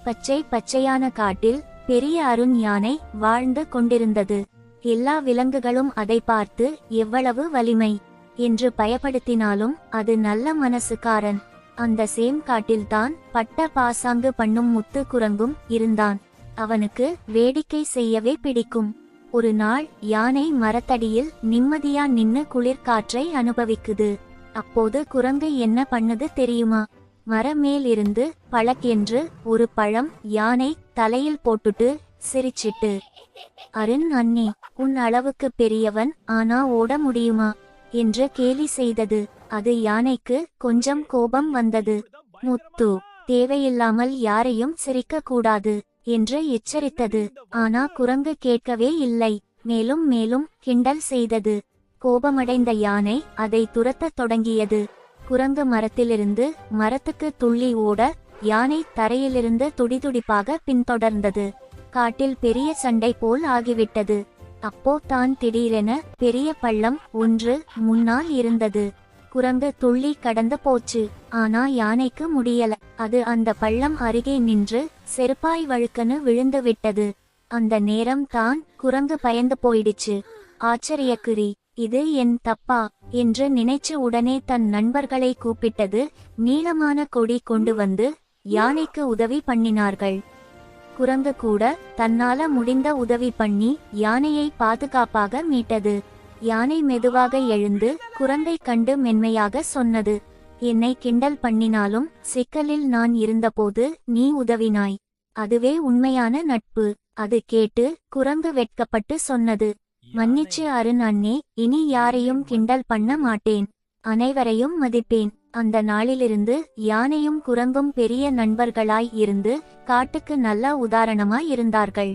பச்சை பச்சையான காட்டில் பெரிய அருண் யானை வாழ்ந்து கொண்டிருந்தது. எல்லா விலங்குகளும் அதை பார்த்து எவ்வளவு வலிமை என்று பயப்படுத்தினாலும் அது நல்ல மனசுக்காரன். அந்த சேம் காட்டில்தான் பட்ட பாசாங்கு பண்ணும் முத்து குரங்கும் இருந்தான். அவனுக்கு வேடிக்கை செய்யவே பிடிக்கும். ஒரு நாள் யானை மரத்தடியில் நிம்மதியா நின்னு குளிர்காற்றை அனுபவிக்குது. அப்போது குரங்கு என்ன பண்ணுது தெரியுமா? மரமேல் இருந்து பழக் என்று ஒரு பழம் யானை தலையில் போட்டுட்டு சிரிச்சிட்டு, அருண் அண்ணே, உன் அளவுக்கு பெரியவன், ஆனா ஓட முடியுமா என்று கேலி செய்தது. அது யானைக்கு கொஞ்சம் கோபம் வந்தது. முத்து, தேவையில்லாமல் யாரையும் சிரிக்க கூடாது என்று எச்சரித்தது. ஆனா குரங்கு கேட்கவே இல்லை. மேலும் மேலும் கிண்டல் செய்தது. கோபமடைந்த யானை அதை துரத்தத் தொடங்கியது. குரங்கு மரத்திலிருந்து மரத்துக்கு துள்ளி ஓட யானை தரையிலிருந்து துடிதுடிப்பாக பின்தொடர்ந்தது. காட்டில் பெரிய சண்டை போல் ஆகிவிட்டது. அப்போ தான் திடீரென பெரிய பள்ளம் ஒன்று முன்னால் இருந்தது. குரங்கு துள்ளி கடந்து போச்சு. ஆனா யானைக்கு முடியல. அது அந்த பள்ளம் அருகே நின்று செருப்பாய் வழுக்கனு விழுந்து விட்டது. அந்த நேரம் தான் குரங்கு பயந்து போயிடுச்சு. ஆச்சரியக்குறி, இது என் தப்பா என்று நினைச்சு உடனே தன் நண்பர்களை கூப்பிட்டது. நீளமான கொடி கொண்டு வந்து யானைக்கு உதவி பண்ணினார்கள். குரங்கு கூட தன்னால முடிந்த உதவி பண்ணி யானையை பாதுகாப்பாக மீட்டது. யானை மெதுவாக எழுந்து குரங்கை கண்டு மென்மையாக சொன்னது, என்னை கிண்டல் பண்ணினாலும் சிக்கலில் நான் இருந்தபோது நீ உதவினாய். அதுவே உண்மையான நட்பு. அது கேட்டு குரங்கு வெட்கப்பட்டு சொன்னது, மன்னிச்சு அருண் அண்ணே, இனி யாரையும் கிண்டல் பண்ண மாட்டேன். அனைவரையும் மதிப்பேன். அந்த நாளிலிருந்து யானையும் குரங்கும் பெரிய நண்பர்களாய் இருந்து காட்டுக்கு நல்ல உதாரணமாய் இருந்தார்கள்.